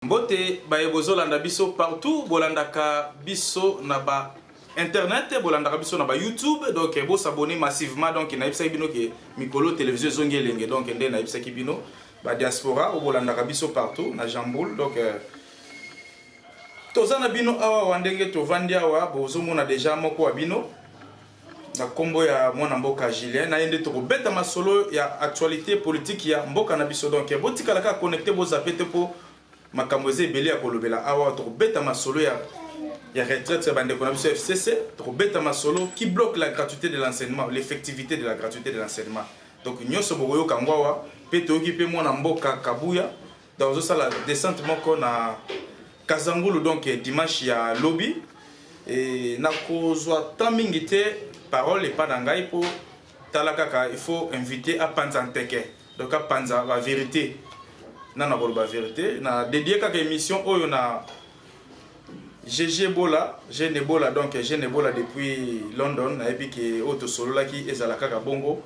Mbote baye bozolanda biso partout, bolandaka biso na ba internet, bolandaka biso na ba YouTube, donc bo s'abonner massivement, donc na ibisa bino ke mikolo télévision zongi elenge, donc ndé na ibisa bino ba diaspora o bolandaka biso partout na Jamboul, donc tozana bino awa wandenge to vandi awa bozomona déjà moko wa bino na kombo ya mwana mboka Julien na yende to beta masolo ya actualité politique ya mboka na biso, donc botikala ka connecter bo zapete po makamboze belé ya kolobela awa to beta masolo ya retraite bande ko na biso FCC, to beta masolo qui bloque la gratuité de l'enseignement, l'effectivité de la gratuité de l'enseignement. Donc nyoso boyo kangwawa pe to ki pe mwana mboka Kabuya dans sala descente moko na Kazangulu, donc dimanche ya lobby et na kozwa tamingite parole et pas d'angai pour talakaka, il faut inviter à Panzanteke, donc à Panza la vérité na ba vérité na dédié kaka émission oyo na GG Bola, Gene Bola, donc Gene Bola depuis London na epi ke auto solo la ki ezala kaka bongo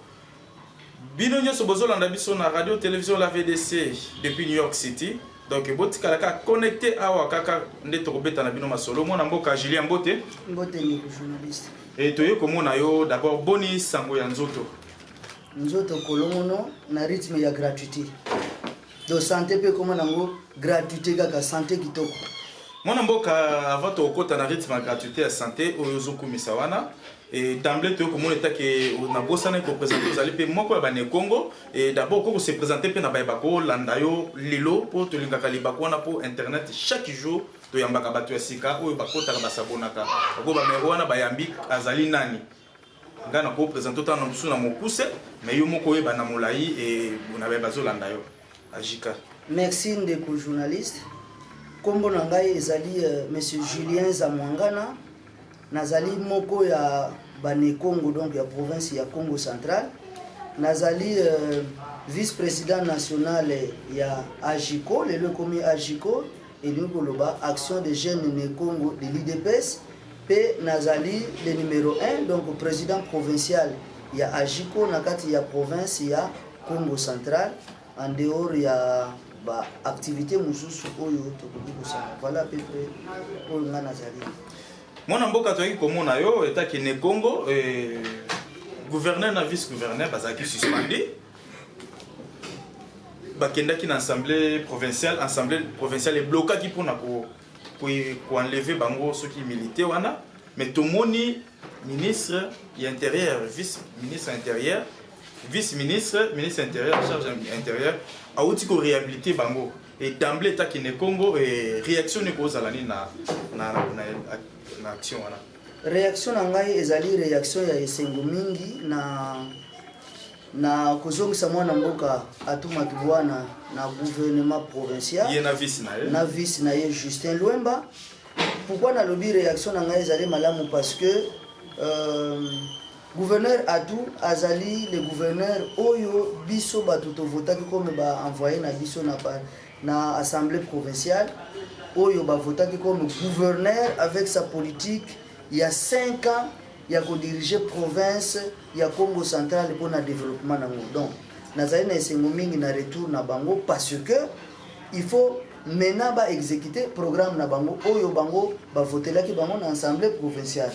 bino nyoso bozolanda biso na radio télévision la VDC depuis New York City. Donc botikala ka connecté awa kaka ndeto kobeta na bino masolo mona mboka Julien Mbote ni journaliste et toye komona yo d'abord boni sango ya nzoto kolongono na rythme ya gratuité do santé pe komona ngo gratuité kaka santé kitoko mona mboka avant to kota na rythme ya gratuité ya santé oyo zokumisa wana et d'emblée to komona etake na bosana ko présenter aux alipe moko ya bane Congo et d'abord ko se présenter pe na bayeba ko landa yo lilo po to lingaka libako wana po internet chaque jour to yambaka bato ya sika oyo bakota ka basabonaka ko ba mero wana bayambi azali nani ngana ko présenter ta na musu na mokuse mais yo moko yeba na molai et na bayeba zo landa yo ajika. Merci ndeko journaliste kombo na ngai ezali monsieur Julien Zamwangana nazali moko ya bane Congo, donc ya province ya Congo central nazali vice-président national ya Ajiko le komi Ajiko et le koloba action des jeunes ne Congo de l'IDPS pe nazali le numéro 1 donc président provincial ya Ajiko na kati ya province ya Congo central en dehors ya ba activité mususu oyo to kobikusa voilà à peu près oyo nga nazali mwana mboka toyaki komona yo etaki ne Congo gouverneur na vice gouverneur bazaki suspendu bakendaki na assemblée provinciale et blocaki pona ko enlever bango soki militaire wana mais tomoni ministre ya intérieur vice ministre intérieur vice ministre intérieur charge intérieur auti ko réhabiliter bango et d'emblée etaki ne Congo et réaction ne kozala ni na action wana réaction na ngai ezali réaction ya esengo mingi na kozongisa mwana mboka atuma tubwana na gouvernement provincial ye na vice na ye Justin Luemba. Pourquoi na lobby réaction na ngai ezali malamu parce que gouverneur Atou azali le gouverneur oyo biso batuto votaki comme ba envoyé na biso na assemblée provinciale oyo ba votaki comme gouverneur avec sa politique il y a 5 ans il y a ko diriger province ya Congo central pour na développement nango. Donc nazali na esengo mingi na retour na bango parce que il faut maintenant ba exécuter programme na bango oyo bango ba votelaki bango na assemblée provinciale.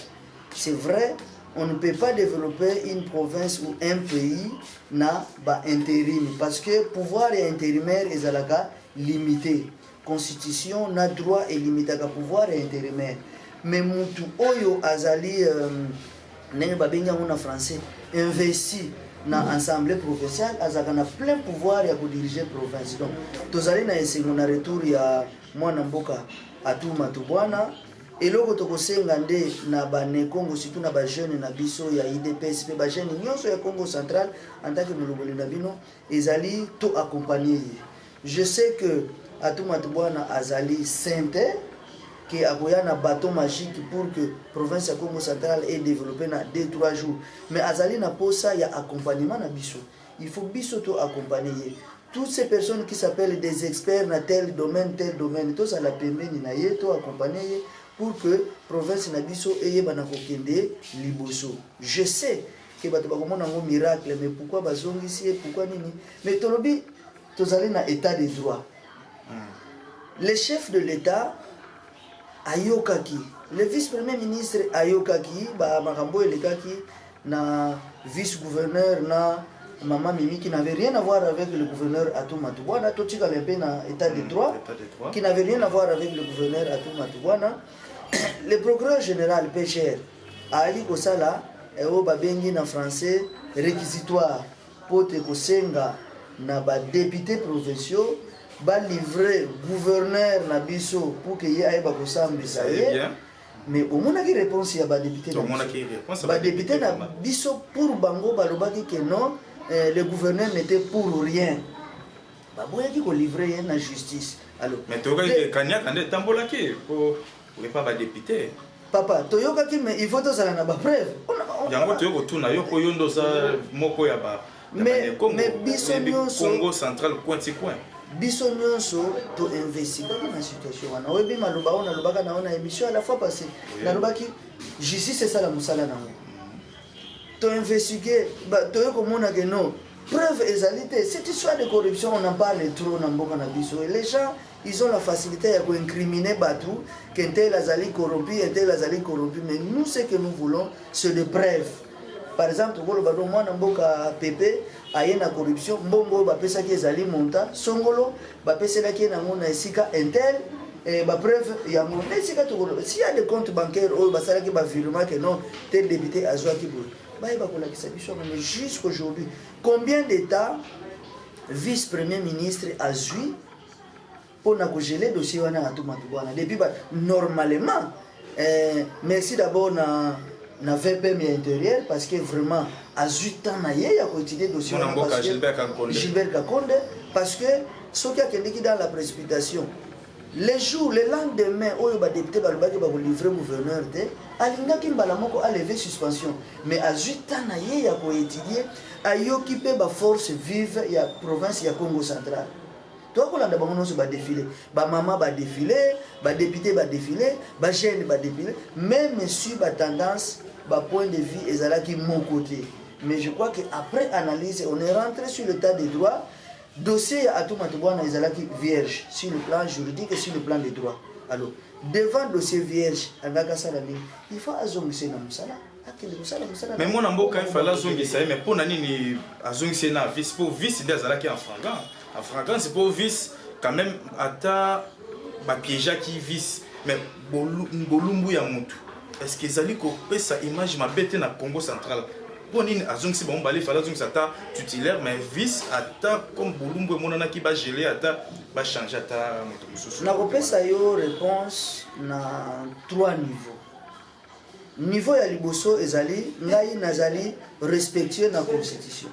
C'est vrai, on ne peut pas développer une province ou un pays na ba intérim parce que pouvoir et intérimaire ezalaka limité. Constitution na droit et limité à pouvoir et intérimaire. Mais mutu oyo azali nenge babenga ngona français investi na assemblée provinciale azaka na plein pouvoir ya ko diriger province. Donc tozali na esengo na retour ya mwana mboka atuma tubwana eloko tokosenga nde na bane Congo surtout na ba jeune na biso ya IDPS pe ba jeune nyonso ya Congo central en tant que muloboli na bino ezali to accompagner. Je sais que atuma tubwana azali sainte que akoya na bateau magique pour que province ya Congo central est développée na 2-3 jours, mais azali na posa ya accompagnement na biso. Il faut biso to accompagner toutes ces personnes qui s'appellent des experts na tel domaine to ça la pembeni na ye to accompagner pour que province na biso eye bana kokende liboso. Je sais que bato bakomona ngo miracle, mais pourquoi bazongisi pourquoi nini, mais tolobi tozali na état de droit. le chef de l'État ayokaki, le vice-premier ministre ayokaki, makambo elekaki na vice-gouverneur na Maman Mimi qui n'avait rien à voir avec le gouverneur Atou Matouana, tout ça na état de droit, qui n'avait rien à voir avec le gouverneur Atou Matouana. Le procureur général PGR a dit que ça là, et au babengi na français réquisitoire pour te kosenga na ba député provinciaux ba livrer gouverneur na biso pour que y ait ba kosambi ça mais au moins qui réponse ya ba député ba député na biso pour bango balobaki que non, le gouverneur n'était pour rien. Bah boya qui ko livrer na justice. Alors mais toi kanya kande tambolaki pour pas ba député. Papa, toyoka ki mais il faut to sala na ba preuve. Yango toyoko tuna yoko yondo sa moko ya ba. Mais biso nyonso Congo central coin. Biso nyonso to investiguer na situation wana. Oyebi maloba ona lobaka na ona émission à la fois passée. Na lobaki justice c'est ça la musala na ngo. To investiguer ba toyoko mona que non. Preuve égalité, cette histoire de corruption on en parle trop na mboka na biso et les gens ils ont la facilité à incriminer Batou, qu'un tel azali corrompu, un tel azali corrompu. Mais nous, ce que nous voulons, c'est des preuves. Par exemple, moi, Namboka Pepe, a une corruption, Mbongo, Bapesa qui est azali monta, Songolo, Bapesa qui est na Esika, un tel, et ma preuve, il y a mon Esika Togolo. S'il y a des comptes bancaires, ou Basala qui va virement que non, tel député a joué qui boule. Mais jusqu'aujourd'hui, combien d'États vice-premier ministre a joué pour geler le dossier depuis normalement merci d'abord na VPM intérieur parce que vraiment à 8 ans il y a continué le dossier Gilbert Kakonde parce que ce qui a été dans la précipitation les jours le lendemain où le député va livrer gouverneur alinga kimbala moko a levé suspension mais à 8 ans il y a étudier a occupé la force vive ya province ya Congo central. Toi, quand on va défiler, maman va défiler, député va défiler, jeune va défiler, même si la tendance, point de vue est là qui mon côté. Mais je crois qu'après analyse, on est rentré sur l'état des droits. Dossier à tout Matouana est là qui vierge sur le plan juridique et sur le plan des droits. Alors, devant le dossier vierge, il faut azongser dans Moussala. Mais mon amboka il fallait azongser, mais pour nani azongser na vice pour vice des là qui en fragant. En fragrance, c'est pour vice, quand même, à piéja qui vice, mais bolumbu ya mutu. Est-ce que ça dit que ça image ma bête na Congo central? Pour une azong si bon balé fallait azong ça titulaire, mais vice à comme bolumbu mon ana qui va geler à va changer à ta mutu. Na repère ça yo réponse na 3 niveaux. Niveau ya liboso ezali ngai nazali respectueux na constitution.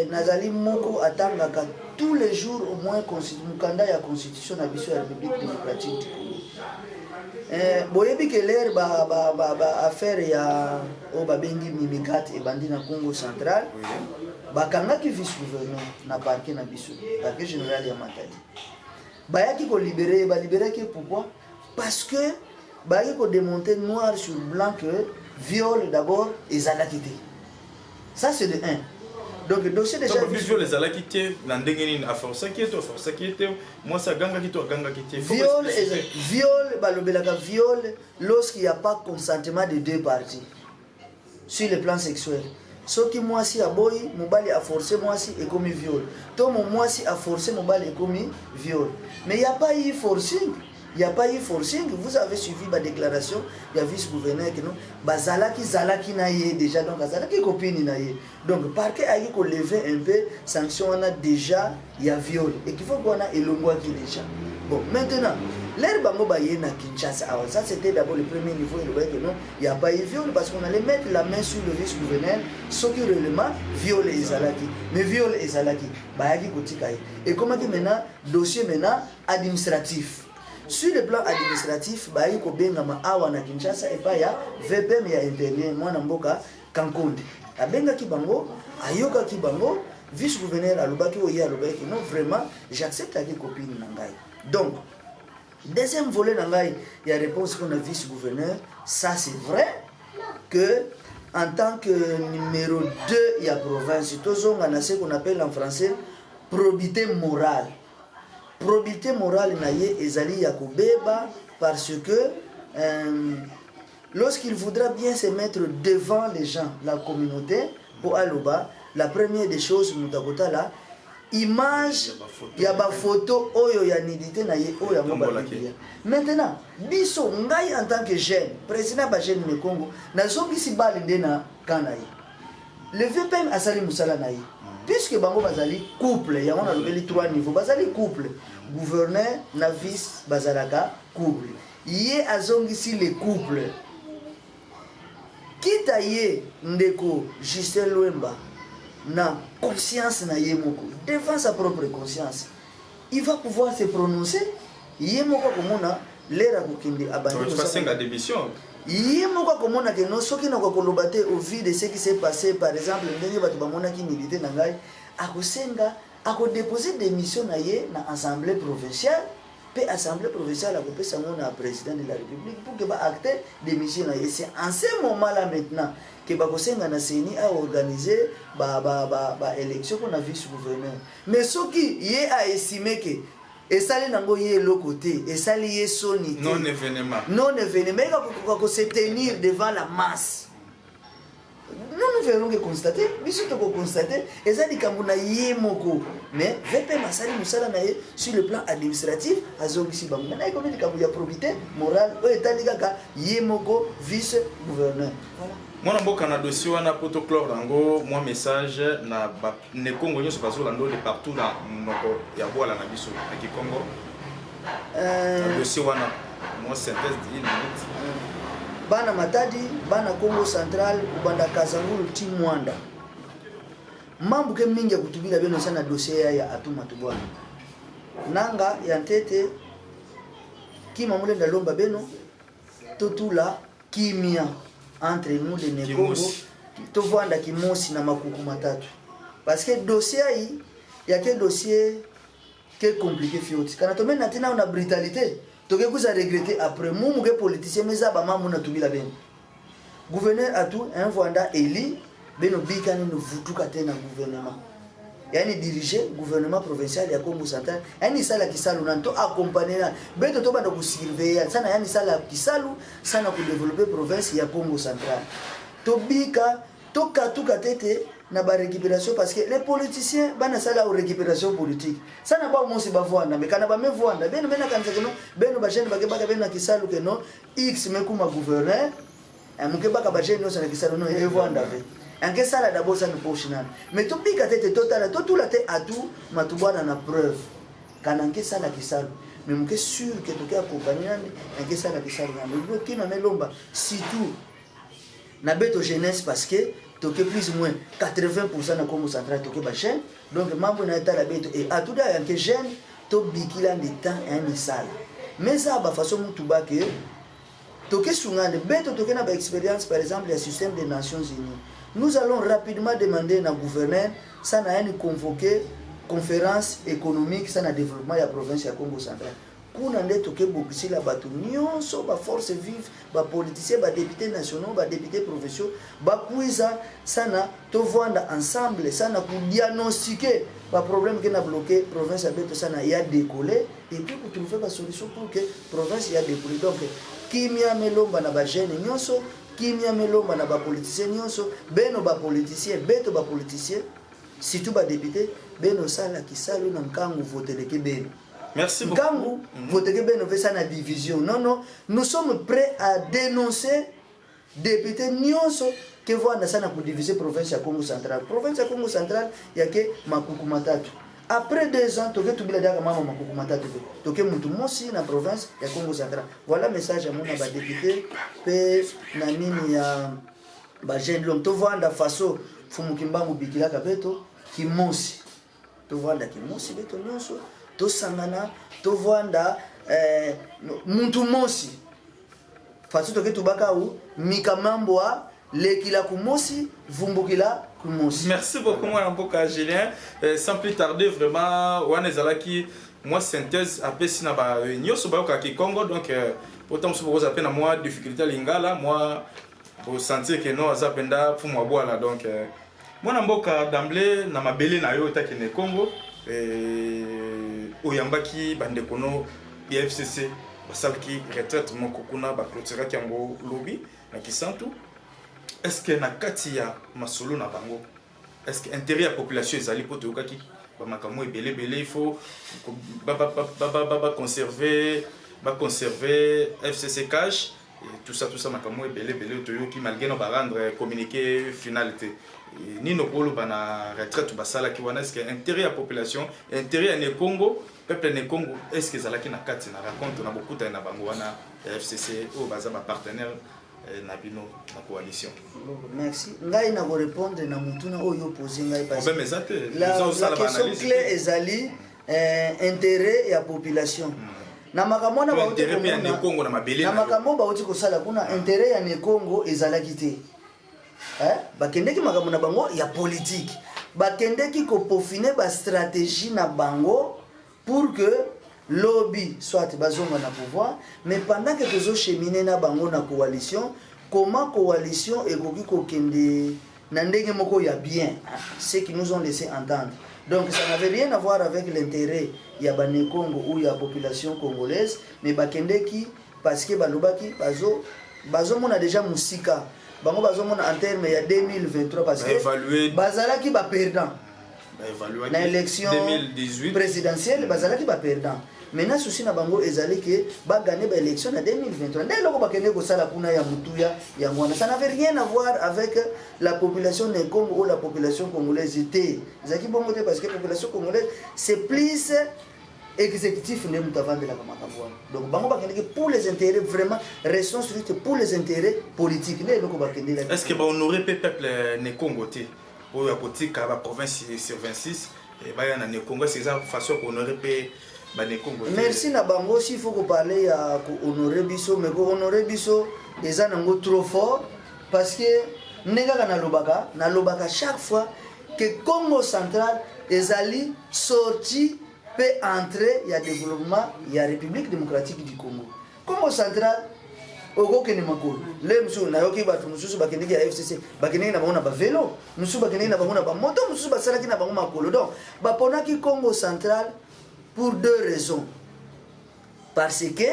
Nazali moko atangaka tous les jours au moins mukanda ya constitution na biso ya République démocratique du Congo. Boyebi que l'air affaire ya o babengi mimikat e bandi na Congo central. Bakanga ki vice gouverneur na parquet na biso, parquet général ya Matadi. Bayaki ko libérer, ba libérer que pourquoi? Parce que il faut démonter noir sur blanc que viol d'abord et zalakité. Ça c'est de 1. Donc le dossier déjà viol et zalakité l'andengeni a force qui était moi ça ganga qui toi ganga qui était viol lorsqu'il n'y a pas consentement des deux parties sur le plan sexuel. Ce qui moi si a boy mobali a forcé moi si et commis viol. Toi moi si a forcé mobali et commis viol. Mais il n'y a pas eu forcing. Il n'y a pas eu forcing, vous avez suivi ma déclaration, il y a vice-gouverneur qui nous, Zalaki naïe déjà, donc Zalaki copine naïe. Donc, parquet a eu qu'on lever un peu, sanction on a déjà, il y a viol. Et qu'il faut qu'on a élongua qui déjà. Bon, maintenant, l'air bango baye na Kinshasa, alors ça c'était d'abord le premier niveau, il n'y a pas eu viol parce qu'on allait mettre la main sur le vice-gouverneur, ce qui réellement viol et Zalaki. Mais viol et Zalaki, bayaki kotikaye. Et comment dit maintenant, dossier maintenant administratif. Sur le plan administratif, il y a Kinshasa et pas ya VPM ya intérieur moi namboka Kankonde. Abenga kibango, ayoka kibango, vice-gouverneur alobaki oya alobaki non vraiment j'accepte avec copine nangai. Donc deuxième volet nangai, il y a réponse qu'on a vice-gouverneur, ça c'est vrai que en tant que numéro 2 il y a province, tout ce qu'on appelle en français probité morale. probité morale na ye ezali ya kobeba parce que lorsqu'il voudra bien se mettre devant les gens, la communauté, pour aloba, la première des choses, mutakota là, image, il y a ba photo, oyo ya nidité na ye, oyo ya mba. Maintenant, biso ngai en tant que jeune, président ba jeune de Congo, na zongi si bali ndena kana ye. Le VPM asali musala na ye. Puisque bango bazali couple, ya wana lobeli 3 niveaux, bazali couple, gouverneur na vice bazalaka couple. Ye azongi si le couple. Quitte à ye ndeko Justin Lwemba na conscience na ye moko devant sa propre conscience, il va pouvoir se prononcer. Ye moko komona lera kokende abandonner sa démission. Ye moko komona que non soki na kokoloba te au vu de ce qui s'est passé, par exemple ndenge bato bamona ki milité na ngai akosenga akodéposer démission na ye na assemblée provinciale. Pe assemblée provinciale a coupé son nom à président de la République pour que ba acte démission na ye. C'est en ce moment là maintenant que ba kosenga na CENI a organisé ba élection pour na vice gouverneur. Mais ce qui ye a estimé que et ça les nango ye l'autre côté et ça lié sonité non événement ko se tenir devant la masse. Nous verrons que constater, mais surtout qu'on constate, et ça dit qu'amuna yemoko, mais VP Masali Moussala nae sur le plan administratif, azogisi bamuna nae comme dit qu'il y a probité morale, état ligaka yemoko vice gouverneur. Voilà. Moi na dossier wana poto clore dango moi message na ne Congo nyo se lando de partout dans noko ya boala na biso na Kikongo. Na dossier wana moi synthèse de 1 minute. Bana Matadi, bana Congo Central, kubanda Kazangulu Timwanda. Mambo ke mingi ya kutubila beno sana dossier ya atuma tubwana. Nanga ya ntete kima mule ndalomba beno totula kimia entre nous les Nekongo tovanda kimosi na makuku matatu. Parce que dossier yi ya ke dossier ke compliqué fioti. Kana to mena tena una brutalité. Donc vous avez regretté après moi que politicien mais ça ba mamu na tubila ben gouverneur a tout un vanda eli beno bikani no vutuka tena gouvernement yani diriger gouvernement provincial ya Congo Central yani sala kisalu nanto accompagner beto to banda ku surveiller sana yani sala kisalu sana ku développer province ya Congo Central to bika to katuka tete na ba récupération parce que les politiciens bana sala au récupération politique ça n'a pas monsi ba voanda mais kana ba me voanda beno mena kanza que non beno ba jeune ba ke ba beno kisalu que non x me kuma gouverneur muke ba ka ba jeune no sana kisalu no e voanda ve anke sala d'abord ça ne pochina mais to pika tete total to tout la te atu matubana na preuve kana anke sala kisalu mais muke sûr que to ke accompagner anke sala kisalu na le qui na melomba surtout na beto jeunesse parce que toke plus ou moins 80% na Congo Central toke ba jeune donc mambo na eta la beto et à tout d'ailleurs que jeune to bikila de temps et un sala mais ça ba façon mutu ba que toke sungane beto toke na ba expérience par exemple le système des Nations Unies. Nous allons rapidement demander na gouverneur ça na une convoquer conférence économique ça na développement ya province ya Congo Central. Kuna nde toke bokisi la batu nyonso ba force vive ba politiciens ba députés nationaux ba députés provinciaux ba kuiza sana to vanda ensemble sana ku diagnostiquer ba problème que na bloqué province ya beto sana ya décoller et puis pour trouver ba solution pour que province ya décoller. Donc kimia melomba na ba jeune nyonso kimia melomba na ba politiciens nyonso beno ba politiciens beto ba politiciens surtout ba députés beno sala kisalu na nkangu voter ke beno. Merci beaucoup. Quand vous avez ça la division, non, nous sommes prêts à dénoncer députés nyonso que voient dans ça pour diviser province à Congo Central. Province à Congo Central, il y a que makuku matatu. Après 2 ans, tu as tout bien d'accord maman makuku matatu. Tu as mutu mosi na province ya Congo Central. Voilà message à mon député pe na nini ya ba jeune l'homme. Tu vois dans façon fumukimba mubikila kabeto ki mosi. Tu vois là ki mosi beto nyonso. To sangana to vanda muntu mosi fatu toke tubaka u mikamambo a lekila kumosi vumbukila kumosi. Merci beaucoup mon mboka Julien. Sans plus tarder vraiment wanezalaki moi synthèse apesi na ba nyoso ba ka Kikongo donc autant se pose appel na moi difficulté lingala moi pour sentir que non azapenda pour moi boala donc moi na mboka d'emblée na mabele na yo ta Congo oyambaki bandekono ya FCC basalaki retraite moko kuna baclotiraki yango lobi na Kisantu. Est-ce que na kati ya masolo na bango est-ce que intérêt ya population ezali po toyokaki bamakambo ebele il faut conserver FCC cash et tout ça makambo ebele toyoki malgré no ba rendre communiqué finalité nino kolo bana retraite basalaki wana. Est-ce que intérêt ya population intérêt ya Congo peuple ne Congo est-ce que ezalaki na kati na raconte na bokuta na bango wana FCC o baza ba partenaire na bino na coalition? Merci. Ngai na répondre na mutuna oyo posé ngai parce que la question claire ezali intérêt ya population. Na makambo na bauti Congo na mabele na makambo bauti kosala kuna intérêt ya Congo ezalaki te. Bakendeki makambo na bango ya politique. Bakendeki ko peaufiner ba stratégie na bango pour que lobby soit bazonga na pouvoir, mais pendant que tozo cheminer na bango na coalition, comment coalition ekoki kokende na ndenge moko ya bien, ce qui nous ont laissé entendre. Donc ça n'avait rien à voir avec l'intérêt ya bane Congo ou ya population congolaise, mais bakendeki parce que balobaki bazo mona déjà musika. Bango bazo mona en terme ya 2023 parce que bazalaki ba perdant. Na élection 2018 présidentielle bazalaki ba perdant. Maintenant souci na bango ezali que ba gagner ba élection en 2023. Ndé loko bakende ko sala kuna ya mutuya ya ngwana. Ça n'avait rien à voir avec la population de Congo ou la population congolaise était. Zaki bongo te parce que la population congolaise c'est plus exécutif ne mutavant de la makambo. Donc bango bakende pour les intérêts vraiment restons stricts pour les intérêts politiques. Ndé loko bakende la. Est-ce que ba honorer peuple ne Congo te? Pour la politique à la province sur 26 et bah y a ne Congo c'est ça façon qu'on aurait payé. Merci na bango s'il faut que parler à honorer biso mais ko honorer biso eza nango trop fort parce que nega na lobaka chaque fois que Congo central ezali sorti peut entrer il y a développement il y a République démocratique du Congo. Congo central okokene makolo le musu na yoki batu mususu bakendeki ya FCC bakendeki na bango na ba vélo mususu bakendeki na bango na ba moto mususu basalaki na bango makolo donc baponaki Congo central pour deux raisons. Parce que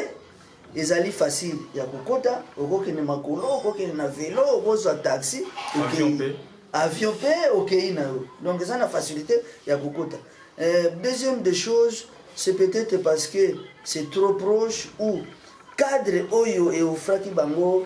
ezali facile ya kokota okokene makolo okokene na vélo okozwa taxi avion pe okei na yo donc ça na facilité ya kokota. Deuxième des choses c'est peut-être parce que c'est trop proche ou cadre oyo et ofraki bango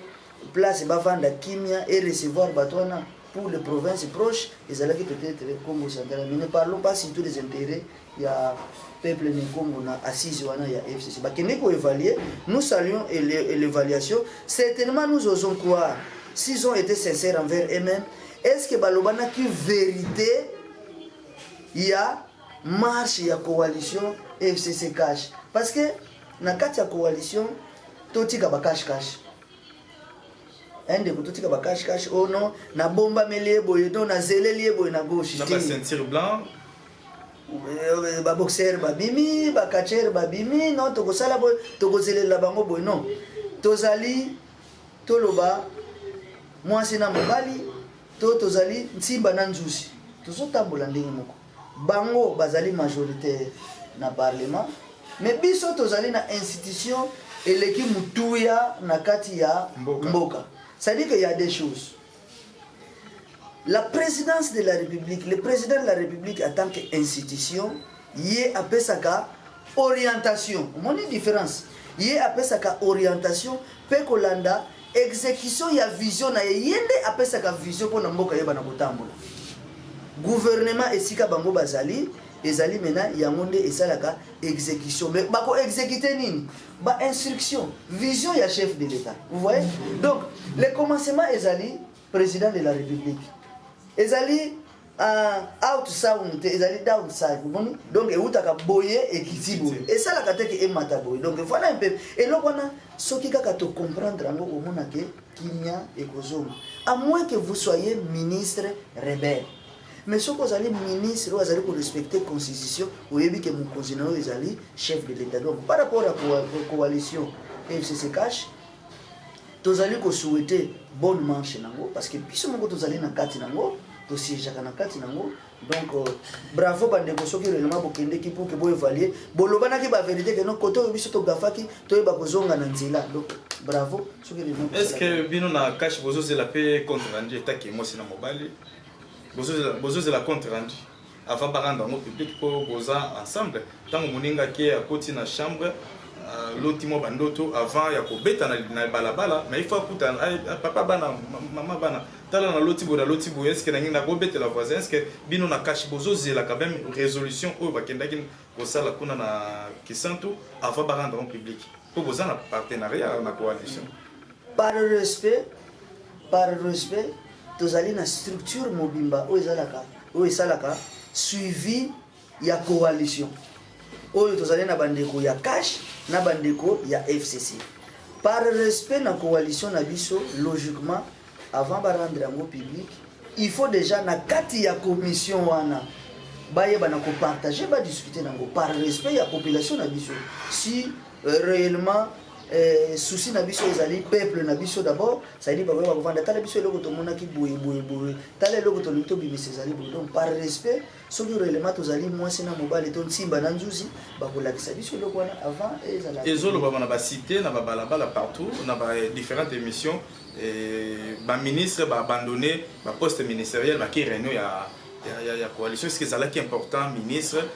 place bavanda kimia et recevoir batona pour les provinces proches ezalaki peut-être Congo central. Mais ne parlons pas surtout des intérêts ya peuple ne Congo na assise wana ya FCC. Bakende ko évaluer, nous saluons l'évaluation. Certainement nous osons croire s'ils ont été sincères envers eux-mêmes, est-ce que balobana qui vérité il y a marche ya coalition FCC cash parce que na kati ya coalition totika ba cash ende kutotika ba cash oh non na bomba melie boye don na zeleli boye na gauche na ba ceinture blanc ba boxer ba bimi ba catcher ba bimi non to kosala boye to kozelela bango boye non tozali toloba mwasi na mobali tozali ntimba na nzusi tozotambola ndenge moko bango bazali majoritaire na parlement mais biso tozali na institution eleki mutuya na kati ya mboka. C'est-à-dire qu'il y a des choses. La présidence de la République, le président de la République en tant qu'institution, il y a appelé ça orientation. Mon différence. Il y a appelé ça orientation. Pekolanda, exécution, il y a vision. Il y a appelé ça vision pour n'importe quel gouvernement et sika bango bazali. Ezali maintenant il y a monde et ça la exécution mais bako exécuter nini ba instruction vision ya chef de l'état vous voyez donc le commencement ezali président de la république ezali outside ezali downside donc eutaka boye ekitibo et ça la kateke emata boye donc voilà un peu et là on soki kaka to comprendre ngo omona ke kimia ekozoma à moins que vous soyez ministre rebelle. Mais si vous allez ministre, vous allez respecter la constitution, vous avez vu que mon conseiller est chef de l'État. Donc par rapport à la coalition FCC Cash, vous allez souhaiter bonne marche parce que si vous allez dans 4 nango, tosiégeaka na kati nango. Donc bravo bandeko soki réellement bokendeki pour que boévaluer bolobanaki bavérité ke no kote oyo biso togafaki toyeba kozonga na nzela. Donc bravo soki réellement. Est-ce que bino na cache bozozela pe compte rendu etaki mwasi na mobali bozozela compte rendu avant baranda ngo public po boza ensemble tango moninga ke akoti na chambre l'ultimo bandoto avant ya kobeta na balabala mais il faut akuta papa bana mama bana tala na lotibo est-ce que na kobeta la voisin est-ce que bino na cache bozozela quand même résolution oyo bakendaki kosala kuna na kisantu avant baranda en public po boza na partenariat na coalition par respect tozali na structure mobimba oyo esalaka suivi ya coalition oyo tozali na bandeko ya cash na bandeko ya FCC. Par respect na coalition na biso logiquement avant ba rendre yango public il faut déjà na kati ya commission wana bayeba na ko partager ba discuter nango par respect ya population na biso si réellement souci na biso ezali peuple na biso d'abord ça dit ba ko vanda tala biso eloko to monaki boye tala eloko to lito bimisi ezali boye. Donc par respect soki réellement tozali mwasi na mobali to nsimba na nzuzi bakolakisa biso eloko wana avant ezala ezoloba na ba cité na ba balabala partout na ba différentes émissions ba ministre ba abandonné ba poste ministériel ba ki réunion ya coalition est-ce que ça là qui important ministre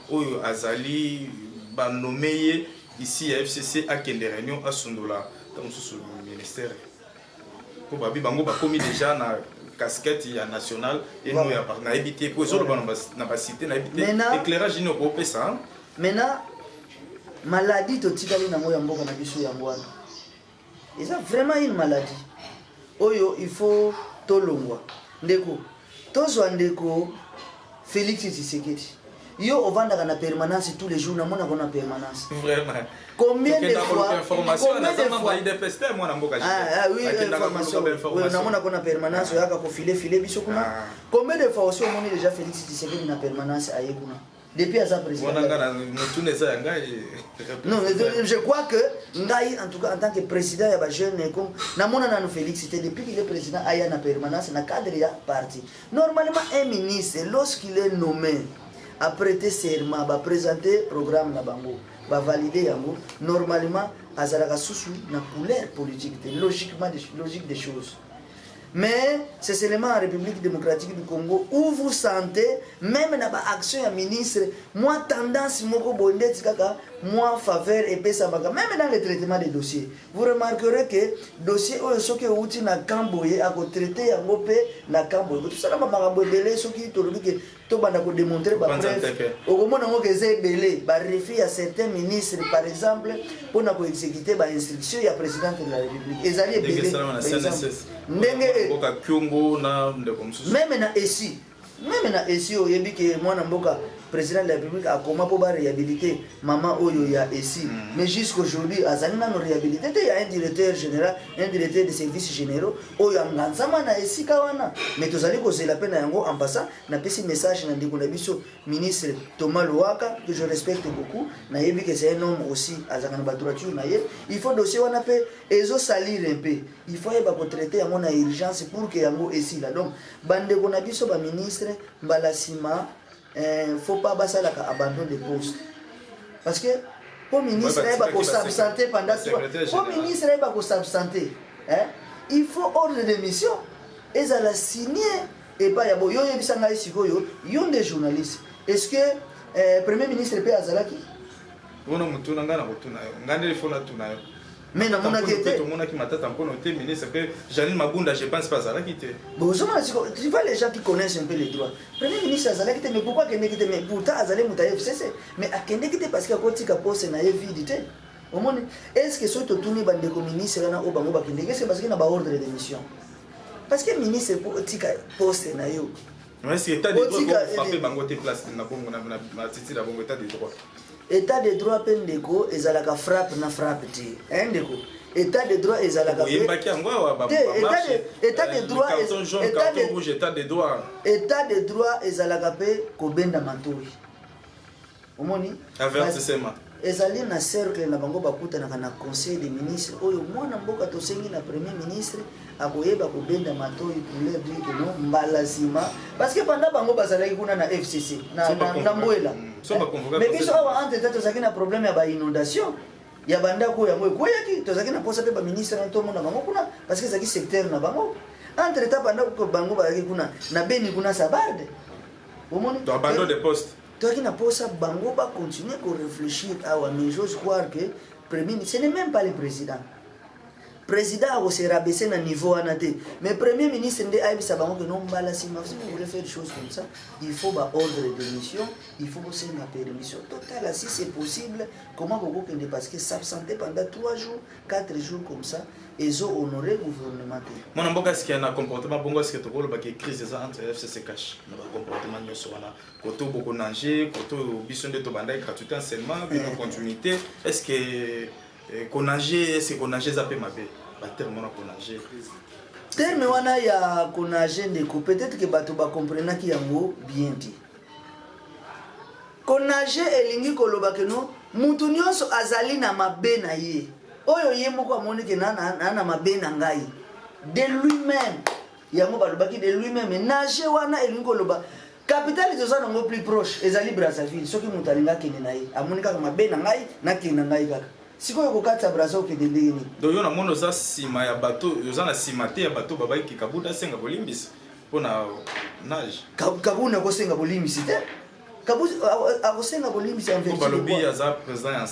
oyo azali ba nommé ici à FCC à Kende réunion à Sundola dans ce ministère pour babi bango ba commis déjà na casquette ya national et nous ya na habité pour zo na ba cité na habité éclairage ni ko pesa. Maintenant maladie to tikali na moya mboka na biso ya ngwana c'est vraiment une maladie oyo il faut tolongwa ndeko tozwa ndeko Félix Tshisekedi yo ovandaka na permanence tous les jours na mona kona permanence vraiment combien de fois information na zama ide peste moi na mboka oui information na mona kona permanence yaka ko filer biso kuna combien de fois aussi on est déjà Félix Tshisekedi na permanence aye kuna depuis à sa président non je crois que ngai en tout cas en tant que président ya ba jeune comme na mona na Félix c'était depuis qu'il est président aya na permanence na cadre ya parti. Normalement un ministre lorsqu'il est nommé a prêté serment, va présenter programme na bango, va valider yango, normalement azalaka susu na couleur politique, logiquement logique des choses. Mais c'est seulement en République démocratique du Congo où vous sentez, même dans l'action du ministre, moi tendance, moi faveur et même dans le traitement des dossiers. Vous remarquerez que le dossier qui est dans Camboye a traité dans Camboye. Tout ça, tout démontrer à certains ministres, par exemple, pour exécuter des instructions, il y a le président de la République. Même na ici au yebi que moi na mboka président de la République a comment pour réhabiliter maman oyo ya ici mais jusqu'aujourd'hui azali na réhabilité il y a un directeur général un directeur de services généraux oyo nganzama na ici kawana mais tozali ko zela pena yango en passant na pesi message na ndeko na biso ministre Thomas Louaka que je respecte beaucoup na yebi que c'est un homme aussi azaka na droiture na ye il faut dossier wana pe ezo salir un peu il faut yeba ko traiter yango na urgence pour que yango ici là donc bande ko na biso ba ministre Balasima, faut pas basalaka abandon de poste. Parce que pour ministre il va s'absenter pendant pour ministre il va s'absenter. Il faut ordre de mission. Et ça la signé et pas yabo yo yebisanga isikoyo yon des journalistes. Est-ce que premier ministre peut azalaki? Bona mutuna ngana mutuna. Ngane faut na tunayo. Mais na mona qui était tout le monde qui m'attend encore noté ministre que Janine Mabunda je pense pas ça là qui était bon tu vois les gens qui connaissent un peu les droits premier ministre Azala qui était mais pourquoi qu'il était mais pourtant Azala mutaye FCC mais akende qui était parce que quand il a posé na évidité au monde est-ce que ce tout ni bande comme ministre na obango bakende c'est parce qu'il na ba ordre de mission parce que ministre pour tika poste na yo mais c'est état de droit pour frapper bango te place na bongo na titi la bongo état de droit état de droit pendeko ezalaka frappe na frappe ti ndeko état de droit ezalaka état de droit carton jaune carton rouge état de droit ezalaka pe kobenda matoi omoni avertissement ezali na cercle na bango bakutanaka na conseil des ministres oyo mwana mboka tosengi na premier ministre akoyeba kobenda matoi pour leur dire que non mbala nsima parce que pendant bango bazalaki kuna na FCC na Mbwela mais biso awa entre temps tozalaki na problème ya bainondation ya bandako yango ekweyaki tozalaki na posa mpe baministre na tomona bango kuna parce que ezalaki secteur na bango entre temps bandako bango bazalaki kuna na Beni kuna Sabarde omoni abandon de poste toi qui n'a pas ça, Bango va continuer à réfléchir à mais j'ose croire que premier ministre, ce n'est même pas le président. Le président s'est rabaissé à niveau anaté. Mais le premier ministre dit que non, si vous voulez faire des choses comme ça, il faut un ordre de mission, il faut aussi une permission totale. Si c'est possible, comment vous pouvez parce que s'absenter pendant 3 jours, 4 jours comme ça, ils ont honoré le gouvernement. Mon amboka est-ce qu'il y a un comportement bongo est-ce que tu vois que crise entre FCC cash un comportement nyo sona koto boko nanger koto bison de tobanda gratuité enseignement une continuité est-ce que konager est-ce que konager ça peut mabe ba terme na konager terme wana ya konager ndeko peut-être que bato ba comprendre ki yango bien dit konager elingi koloba que non mutu nyonso azali na mabe na ye oyo ye moko amoni ke na mabe na ngai de lui-même yango balobaki de lui-même nager wana elingi koloba capitale toza nango plus proche ezali Brazzaville soki mutu alinga kende na ye amoni kaka mabe na ngai na kende na ngai kaka sikoyo kokata Brazzaville okende ndenge nini donc yo na mono za sima ya bato yoza na sima te ya bato babaki kabuda senga bolimbisi mpona nage kabuna kosenga bolimbisi te akosenga bolimbisi en vertu balobi aza président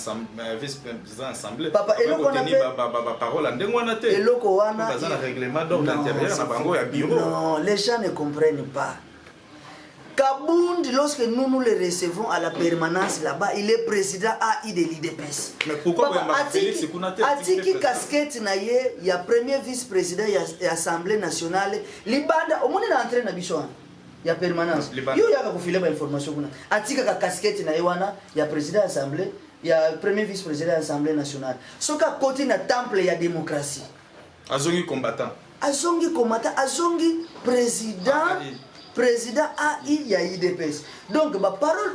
vice président assemblée papa eloko na ba parole ndenge wana te eloko wana baza na règlement d'ordre intérieur na bango ya bureau non les gens ne comprennent pas. Kabundi, lorsque nous le recevons à la permanence là-bas, il est président AI de l'IDPS. Mais pourquoi vous Félix Kounate Atiki casquette na ye, il y a premier vice-président de l'Assemblée nationale. Libanda, au moins il est entré na bisoan. Il y a permanence. Yo ya ka kufile ba information kuna. Atiki ka casquette na ye wana, il y a président de l'Assemblée, il y a premier vice-président de l'Assemblée nationale. Soka côté na temple ya démocratie. Azongi combattant. Azongi combattant, azongi président. Président AI ya l'IDPS. Donc ma parole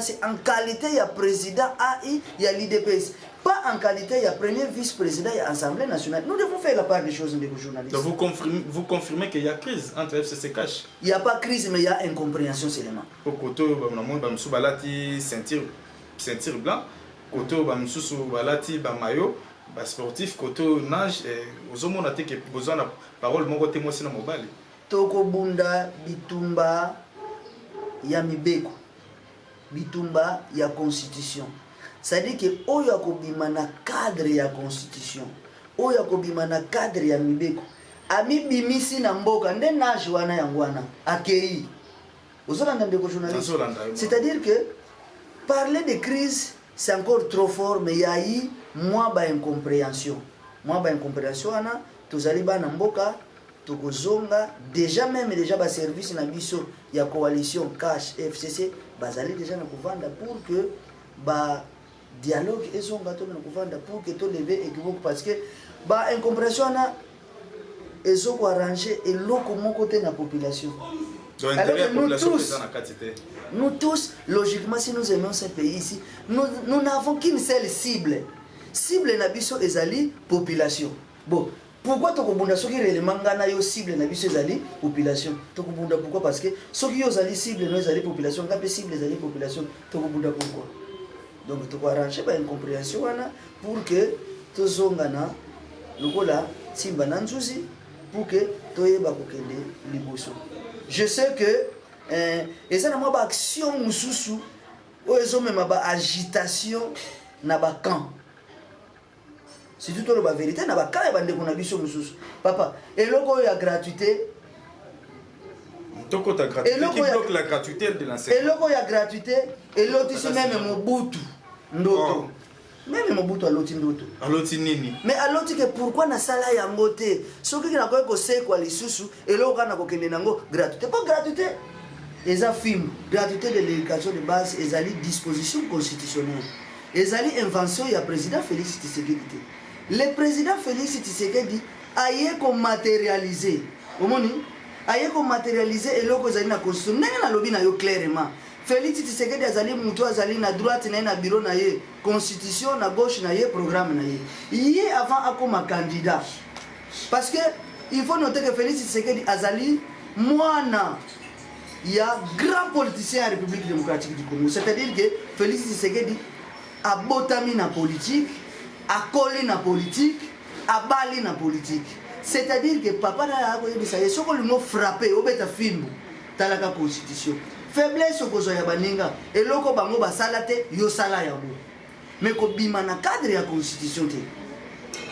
c'est en qualité ya président AI ya l'IDPS, pas en qualité ya premier vice-président ya l'Assemblée nationale. Nous devons faire la part des choses des journalistes. Donc vous confirmez qu'il y a crise entre FCC Cash. Il n'y a pas crise mais il y a incompréhension seulement. Au côté bamsusu balati ceinture blanc, côté bamsusu balati ba maillot, ba sportif côté nage ozomona te que besoin na parole moko te moi sina mobile. Toko bunda bitumba ya mibeko bitumba ya constitution c'est-à-dire que oyo akobima na cadre ya constitution oyo akobima na cadre ya mibeko ami bimisi na mboka nde nage wana yango wana akei ozolanda ndeko journaliste c'est-à-dire que parler de crise c'est encore trop fort mais il y a eu moi ba incompréhension wana tozali bana mboka tokozonga déjà même déjà ba service na biso ya coalition cash FCC bazali déjà na kovanda pour que ba dialogue ezonga to na kovanda pour que to lever équivoque parce que ba incompréhension na ezoko arranger eloko moko te na population. Donc nous tous logiquement si nous aimons ce pays ici nous n'avons qu'une seule cible na biso ezali population. Bon, pourquoi tokobunda soki réellement ngana yo cible na biso ezali population tokobunda pourquoi parce que soki yo ezali cible no ezali population ngape cible ezali population tokobunda pourquoi donc toko arranger ba incompréhension wana pour que tozonga na lokola simba na nzuzi pour que toyeba kokende liboso. Je sais que eza na mwa ba action mususu o ezomema ba agitation na ba camp. C'est tout la vérité, na ba kaya bande ko na biso mususu. Papa, eloko ya gratuité. Toko ta gratuité qui bloque la gratuité de l'enseignement. Eloko ya gratuité, eloti si même Mobutu ndoto. Même Mobutu aloti ndoto. Aloti nini? Mais aloti que pourquoi na sala yango te? Soki na ko se kwa lisusu, eloko na ko kende nango gratuité. Pas gratuité. Eza film, gratuité de l'éducation de base, ezali disposition constitutionnelle. Ezali invention ya président Félix Tshisekedi. Le président Félix Tshisekedi a eu comme matérialiser. Omoni a eu comme matérialiser et loko zali na constitution. Nenga na lobi na yo clairement. Félix Tshisekedi azali mutu azali na droite na na bureau na ye constitution na gauche na ye programme na ye avant akoma candidat parce que il faut noter que Félix Tshisekedi azali mwana ya grand politicien à la République démocratique du Congo, c'est-à-dire que Félix Tshisekedi a botami na politique, a collé na politique, a bali na politique. C'est-à-dire que papa na akoyebisa ye soko limo frappé obeta fimbo talaka constitution. Faiblesse okozo ya baninga eloko bango basala te yo sala ya bo. Mais ko bima na cadre ya constitution te.